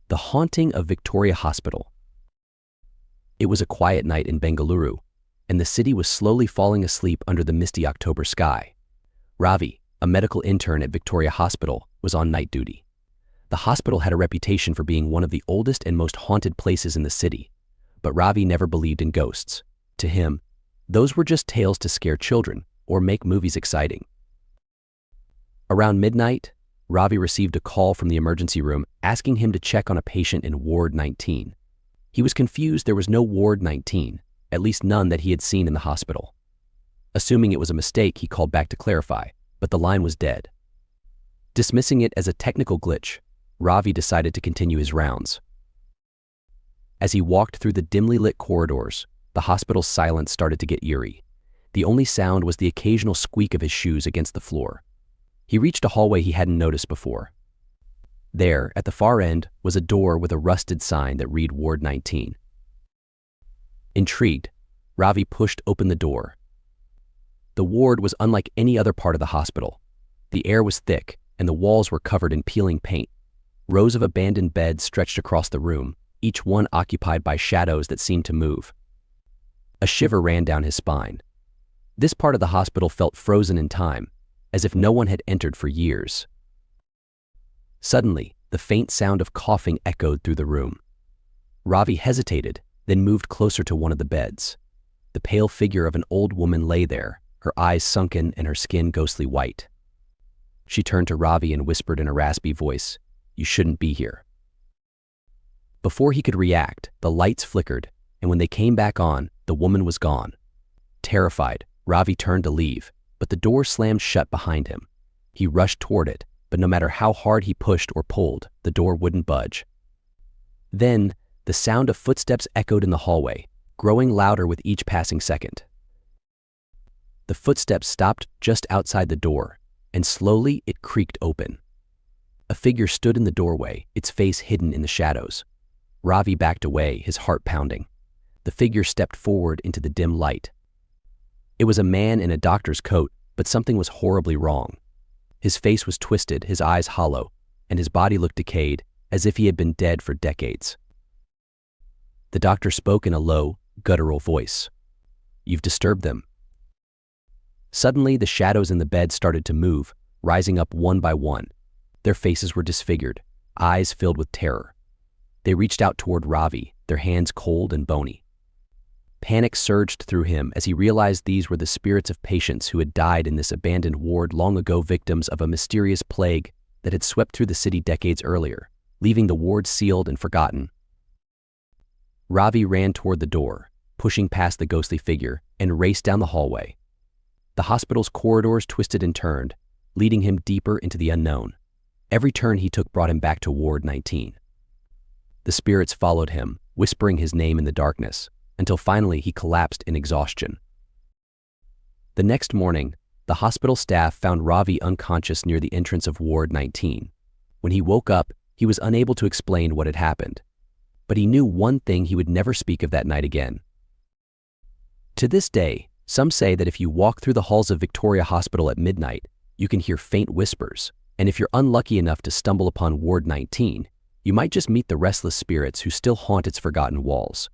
The Haunting of Victoria Hospital. It was a quiet night in Bengaluru, and the city was slowly falling asleep under the misty October sky. Ravi, a medical intern at Victoria Hospital, was on night duty. The hospital had a reputation for being one of the oldest and most haunted places in the city, but Ravi never believed in ghosts. To him, those were just tales to scare children or make movies exciting. Around midnight, Ravi received a call from the emergency room asking him to check on a patient in Ward 19. He was confused there was no Ward 19, at least none that he had seen in the hospital. Assuming it was a mistake, he called back to clarify, but the line was dead. Dismissing it as a technical glitch, Ravi decided to continue his rounds. As he walked through the dimly lit corridors, the hospital's silence started to get eerie. The only sound was the occasional squeak of his shoes against the floor. He reached a hallway he hadn't noticed before. There, at the far end, was a door with a rusted sign that read Ward 19. Intrigued, Ravi pushed open the door. The ward was unlike any other part of the hospital. The air was thick, and the walls were covered in peeling paint. Rows of abandoned beds stretched across the room, each one occupied by shadows that seemed to move. A shiver ran down his spine. This part of the hospital felt frozen in time, as if no one had entered for years. Suddenly, the faint sound of coughing echoed through the room. Ravi hesitated, then moved closer to one of the beds. The pale figure of an old woman lay there, her eyes sunken and her skin ghostly white. She turned to Ravi and whispered in a raspy voice, "You shouldn't be here." Before he could react, the lights flickered, and when they came back on, the woman was gone. Terrified, Ravi turned to leave, but the door slammed shut behind him. He rushed toward it, but no matter how hard he pushed or pulled, the door wouldn't budge. Then, the sound of footsteps echoed in the hallway, growing louder with each passing second. The footsteps stopped just outside the door, and slowly it creaked open. A figure stood in the doorway, its face hidden in the shadows. Ravi backed away, his heart pounding. The figure stepped forward into the dim light. It was a man in a doctor's coat, but something was horribly wrong. His face was twisted, his eyes hollow, and his body looked decayed, as if he had been dead for decades. The doctor spoke in a low, guttural voice. "You've disturbed them." Suddenly, the shadows in the bed started to move, rising up one by one. Their faces were disfigured, eyes filled with terror. They reached out toward Ravi, their hands cold and bony. Panic surged through him as he realized these were the spirits of patients who had died in this abandoned ward long ago, victims of a mysterious plague that had swept through the city decades earlier, leaving the ward sealed and forgotten. Ravi ran toward the door, pushing past the ghostly figure, and raced down the hallway. The hospital's corridors twisted and turned, leading him deeper into the unknown. Every turn he took brought him back to Ward 19. The spirits followed him, whispering his name in the darkness, until finally he collapsed in exhaustion. The next morning, the hospital staff found Ravi unconscious near the entrance of Ward 19. When he woke up, he was unable to explain what had happened. But he knew one thing: he would never speak of that night again. To this day, some say that if you walk through the halls of Victoria Hospital at midnight, you can hear faint whispers, and if you're unlucky enough to stumble upon Ward 19, you might just meet the restless spirits who still haunt its forgotten walls.